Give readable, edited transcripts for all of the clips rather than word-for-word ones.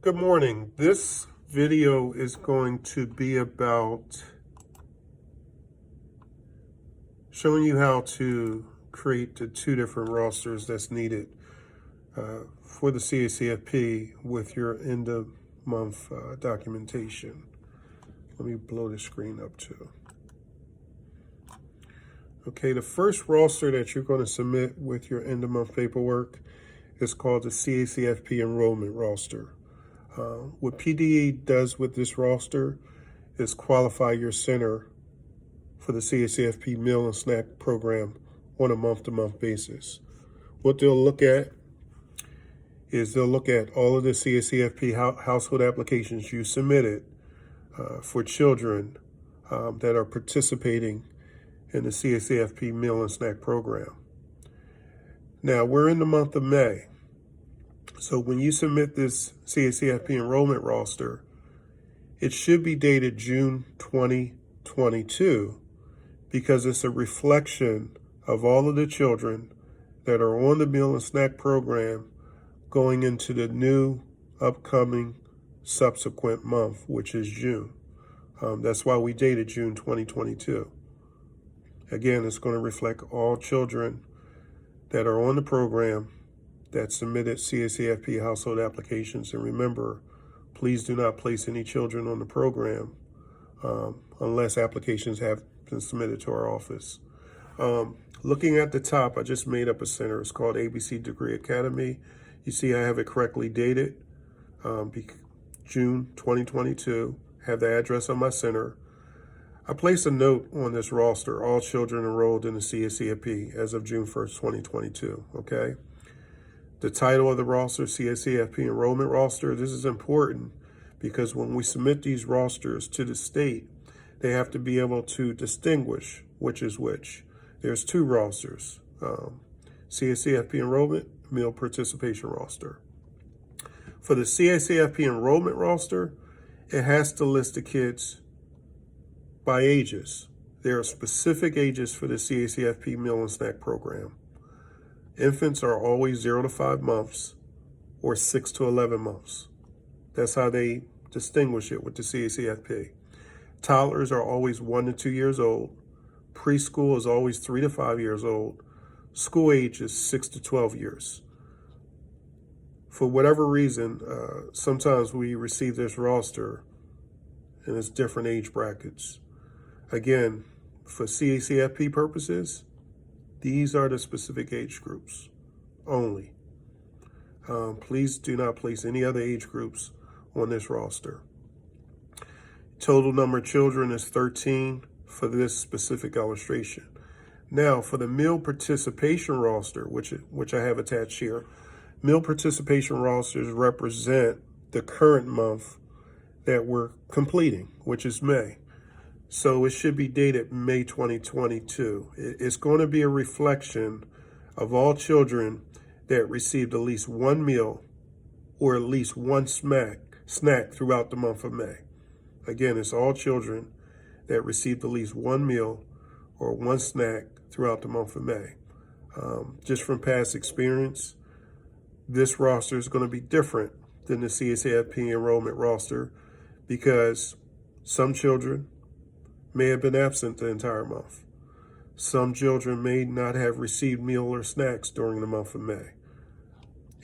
Good morning. This video is going to be about showing you how to create the two different rosters that's needed for the CACFP with your end of month documentation. Let me blow the screen up too. Okay, the first roster that you're going to submit with your end of month paperwork is called the CACFP enrollment roster. What PDE does with this roster is qualify your center for the CACFP meal and snack program on a month-to-month basis. What they'll look at is they'll look at all of the CACFP household applications you submitted for children that are participating in the CACFP meal and snack program. Now, we're in the month of May. So when you submit this CACFP enrollment roster, it should be dated June 2022 because it's a reflection of all of the children that are on the meal and snack program going into the new upcoming subsequent month, which is June. That's why we dated June 2022. Again, it's going to reflect all children that are on the program that submitted CACFP household applications. And remember, please do not place any children on the program unless applications have been submitted to our office. Looking at the top, I just made up a center. It's called ABC Degree Academy. You see I have it correctly dated, June 2022, have the address on my center. I placed a note on this roster, all children enrolled in the CACFP as of June 1st, 2022, okay? The title of the roster, CACFP enrollment roster, this is important because when we submit these rosters to the state, they have to be able to distinguish which is which. There's two rosters, CACFP enrollment, meal participation roster. For the CACFP enrollment roster, it has to list the kids by ages. There are specific ages for the CACFP meal and snack program. Infants are always 0 to 5 months or 6 to 11 months. That's how they distinguish it with the CACFP. Toddlers are always 1 to 2 years old. Preschool is always 3 to 5 years old. School age is 6 to 12 years. For whatever reason, sometimes we receive this roster and it's different age brackets. Again, for CACFP purposes, these are the specific age groups only. Please do not place any other age groups on this roster. Total number of children is 13 for this specific illustration. Now, for the meal participation roster, which I have attached here, meal participation rosters represent the current month that we're completing, which is May. So it should be dated May 2022. It's going to be a reflection of all children that received at least one meal or at least one snack throughout the month of May. Again, it's all children that received at least one meal or one snack throughout the month of May. Just from past experience, this roster is going to be different than the CACFP enrollment roster because some children may have been absent the entire month. Some children may not have received meal or snacks during the month of May.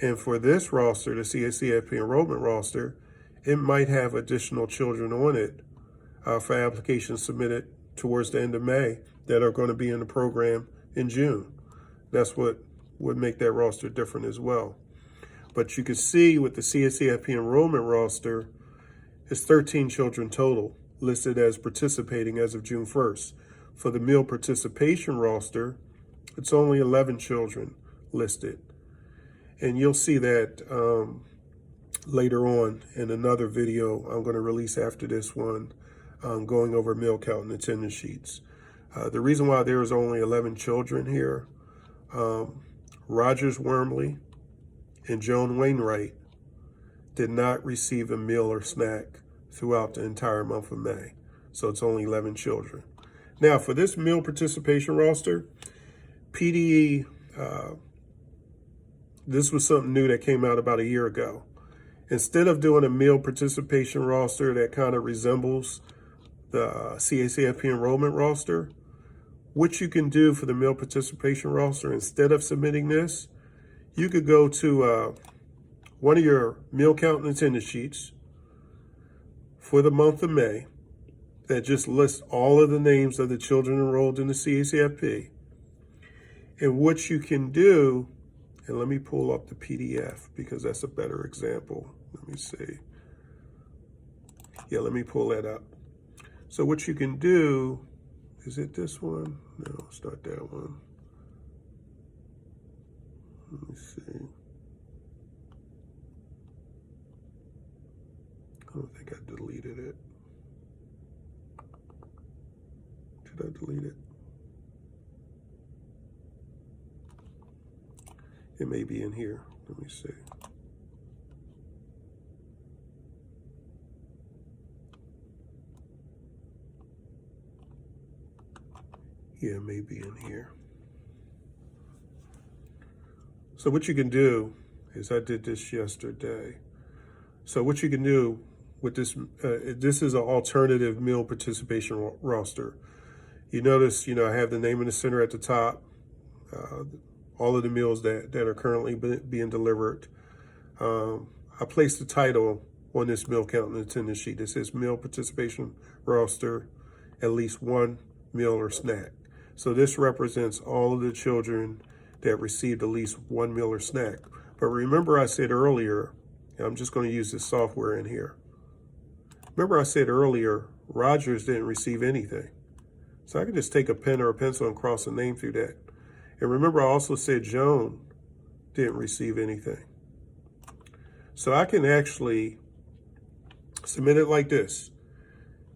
And for this roster, the CACFP enrollment roster, it might have additional children on it for applications submitted towards the end of May that are going to be in the program in June. That's what would make that roster different as well. But you can see with the CACFP enrollment roster, it's 13 children total listed as participating as of June 1st. For the meal participation roster, it's only 11 children listed. And you'll see that later on in another video I'm going to release after this one, going over meal count and attendance sheets. The reason why there is only 11 children here, Rogers Wormley and Joan Wainwright did not receive a meal or snack throughout the entire month of May. So it's only 11 children. Now for this meal participation roster, PDE, this was something new that came out about a year ago. Instead of doing a meal participation roster that kind of resembles the CACFP enrollment roster, what you can do for the meal participation roster, instead of submitting this, you could go to one of your meal count and attendance sheets for the month of May that just lists all of the names of the children enrolled in the CACFP. And what you can do, and let me pull up the PDF because that's a better example. Let me see. Yeah, let me pull that up. So what you can do, is it this one? No, it's not that one. Let me see. I don't think I deleted it. Did I delete it? It may be in here. Let me see. Yeah, it may be in here. So what you can do is, I did this yesterday. So what you can do with this, this is an alternative meal participation roster. You notice, I have the name of the center at the top, all of the meals that are currently being delivered. I placed the title on this meal count and attendance sheet. It says meal participation roster, at least one meal or snack. So this represents all of the children that received at least one meal or snack. But remember I said earlier, and I'm just going to use this software in here. Remember I said earlier, Rogers didn't receive anything. So I can just take a pen or a pencil and cross a name through that. And remember I also said Joan didn't receive anything. So I can actually submit it like this.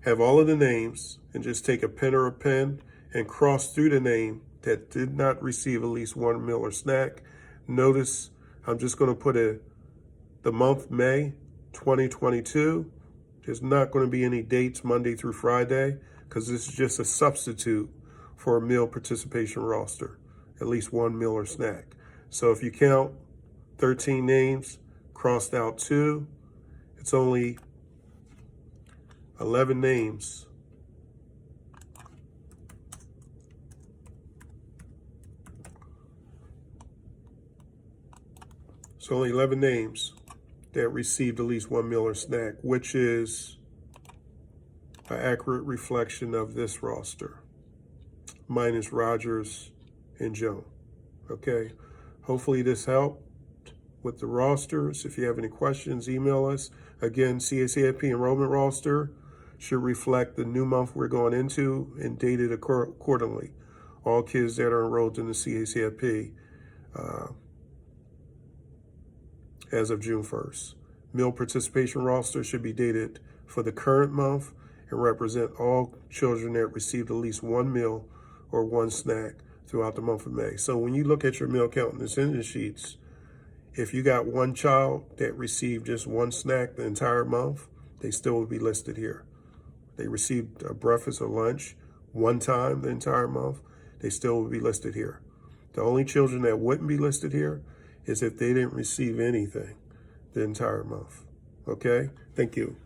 Have all of the names and just take a pen or a pen and cross through the name that did not receive at least one meal or snack. Notice I'm just going to put the month May 2022. There's not going to be any dates Monday through Friday because this is just a substitute for a meal participation roster, at least one meal or snack. So if you count 13 names, crossed out 2, it's only 11 names. So only 11 names that received at least one meal or snack, which is an accurate reflection of this roster, minus Rogers and Joan. Okay, hopefully this helped with the rosters. If you have any questions, email us. Again, CACFP enrollment roster should reflect the new month we're going into and dated accordingly. All kids that are enrolled in the CACFP as of June 1st. Meal participation roster should be dated for the current month and represent all children that received at least one meal or one snack throughout the month of May. So when you look at your meal count and attendance sheets, if you got one child that received just one snack the entire month, they still would be listed here. They received a breakfast or lunch one time the entire month, they still would be listed here. The only children that wouldn't be listed here is if they didn't receive anything the entire month. Okay? Thank you.